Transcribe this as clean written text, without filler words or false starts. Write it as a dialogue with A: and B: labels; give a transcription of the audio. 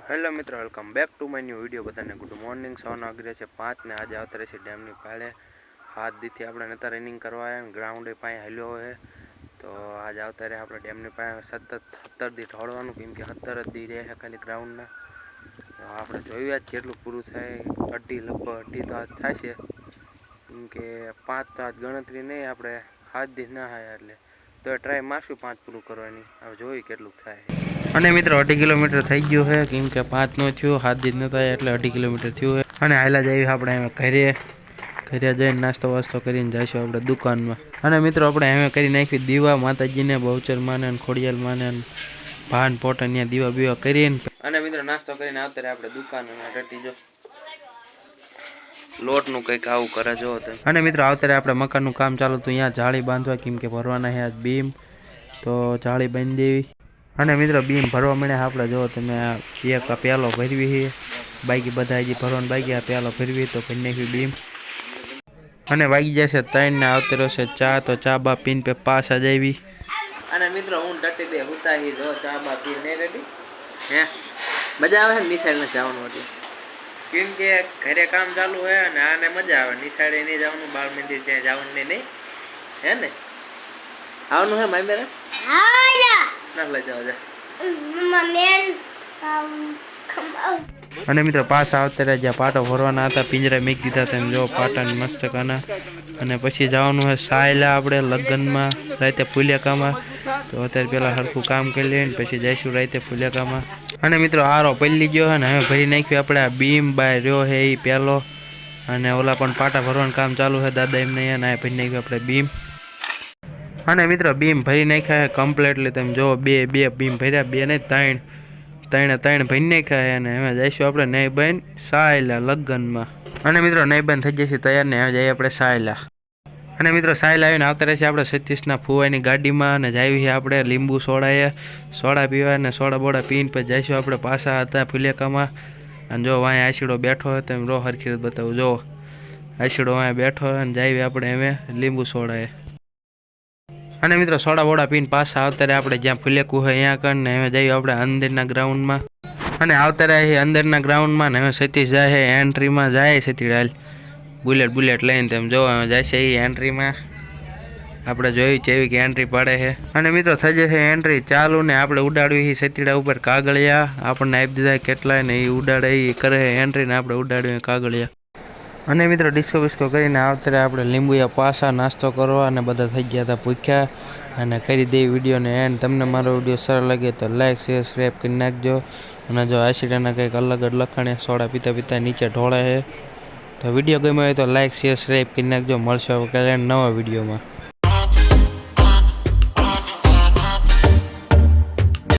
A: Hello મિત્રો, welcome back to my new video. બધાને good morning. સવારના વાગી છે 5 ને આજે આવતા રહેશે ડેમની પાળે। હાથ દીથી આપણે નતા રનિંગ કરવા આવ્યા, ગ્રાઉન્ડે પાસે હાલ્યો હોય તો આજે આવતા રહે આપણે ડેમની પાસે સતત 17 દી ઢોળવાનું, કેમ કે 17 જ દી રહે છે ખાલી ગ્રાઉન્ડના। આપણે જોયું આજ કેટલું પૂરું થાય, લગભગ અઢી તો આજ થાય છે, કેમ કે 5 તો આજ ગણતરી નહીં, આપણે 7 દી ના થાય એટલે તો ટ્રાય મારશું 5 પૂરું કરવાની। હવે જોઈએ કેટલું થાય। અને મિત્રો 2.5 કિલોમીટર થઈ ગયું છે, કેમ કે 5 નો થયું, 7 દી નતા એટલે 2.5 કિલોમીટર થયું છે। અને હાલા જઈએ આપણે ઘરે જઈને નાસ્તો વાસ્તો કરીને જઈશું આપણે દુકાનમાં। અને મિત્રો આપણે હવે કરી નાખી દીવા માતાજીને, બહુચરમાને અને ખોડિયાલમાને અને ભાન પોટન દીવા બીવા કરીને। અને મિત્રો નાસ્તો કરીને આવતા રહે આપણે દુકાન ટટી જો લોટનું કંઈક આવું કરે જો। અને મિત્રો આવતા આપણે મકાનનું કામ ચાલુ હતું, અહીંયા જાળી બાંધવા, કેમ કે ભરવાના છે આજ બીમ, તો જાળી બાંધી દેવી। અને મિત્રો બીમ ભરવા મળ્યા આપણે જો તમે એક પ્યાલો ભરવી છે, બાકી બધા હજી ભરવાનું બાકી, આ પ્યાલો ભરવી તો ભરી નાખવી બીમ। અને વાગી જશે 3 ને આવતો રહેશે ચા, તો ચા બા પીને પે પાછા જાવી। અને મિત્રો હું ટટી બે ઉતાહી જો ચા બા પી નહીં રેડી હે મજા આવે ને નિશાળ ને જવાનું હતું, કેમ કે ઘરે કામ ચાલુ હોય અને આને મજા આવે, નિશાળે નહીં જવાનું, બાળ મંદિર ત્યાં જવાનું નહીં હે ને આવવાનું હે માય મેરા અને મિત્રો પાછા આવતા રહ્યા, જ્યાં પાટો ભરવાના હતા પિંજરા મેક દીધા તેમ જો પાટાની મસ્ત કાના। અને પછી જવાનું છે સાયલા આપણે લગ્નમાં રાતે ફુલિયાકામાં, તો અત્યારે પેલા સરખું કામ કરી લઈએ પછી જઈશું રાતે ફુલિયાકામાં। અને મિત્રો આરો પલ્લી ગયો છે ને હવે ભરી નાખ્યું આપણે આ બીમ બાય રહ્યો છે એ પેલો, અને ઓલા પણ પાટા ભરવાનું કામ ચાલુ છે દાદા એમને અહીંયા ભરી નાખ્યું આપણે બીમ। અને મિત્રો બીમ ભરી નાખ્યા કમ્પ્લીટલી, તમે જો બે બીમ ભર્યા, 2 નહીં 3 ભરી નાખ્યા। અને હવે જઈશું આપણે નઈબન સાયલા લગ્નમાં। અને મિત્રો નઈબન થઈ જશે તૈયાર ને હવે જઈએ આપણે સાયલા। અને મિત્રો સાયલા આવીને આવતા રહેશે આપણે 36ના ફુવાની ગાડીમાં, અને જાવી આપણે લીંબુ સોડા પીવા, અને સોડા બોડા પીને પછી જઈશું આપણે પાછા હતા ફુલિયાકામાં। અને જો વાંય આશીડો બેઠો હોય તેમ રો હરખી રીતે બતાવું, જો આશીડો વાંય બેઠો હોય અને જાવી આપણે હવે લીંબુ સોડાએ। અને મિત્રો સોડા બોડા પીને પાછા આવતા રહે આપણે જ્યાં ફુલેકું હોય અહીંયા કરીને હવે જઈએ આપણે અંદરના ગ્રાઉન્ડમાં। અને આવતા રહે અંદરના ગ્રાઉન્ડમાં ને હવે સતીશ જાય છે એન્ટ્રીમાં, જાય સતી હાલ બુલેટ લઈને, તેમ જો હવે જાય છે એ એન્ટ્રીમાં, આપણે જોયું છે એવી કે એન્ટ્રી પાડે છે। અને મિત્રો થઈ જશે એન્ટ્રી ચાલુ ને આપણે ઉડાડવી સતીડા ઉપર કાગળિયા, આપણને આપી દીધા કેટલાય ને એ ઉડાડે એ કરે એન્ટ્રી ને આપણે ઉડાડવી કાગળિયા। અને મિત્રો ડિસ્કો બિસ્કો કરીને આવતા રહે આપણે લીંબુયા પાછા નાસ્તો કરવા, અને બધા થઈ ગયા હતા ભૂખ્યા। અને કરી દે વિડીયોને એન્ડ। તમને મારો વિડીયો સારો લાગે તો લાઈક શેર સબસ્ક્રાઈબ કરી નાખજો। અને જો આશીડાના કંઈક અલગ જ લખાણે સોડા પીતા નીચે ઢોળે છે, તો વિડીયો ગમ્યો હોય તો લાઈક શેર સબસ્ક્રાઈબ કરી નાખજો। મળશે હવે કાલે નવા વિડીયોમાં।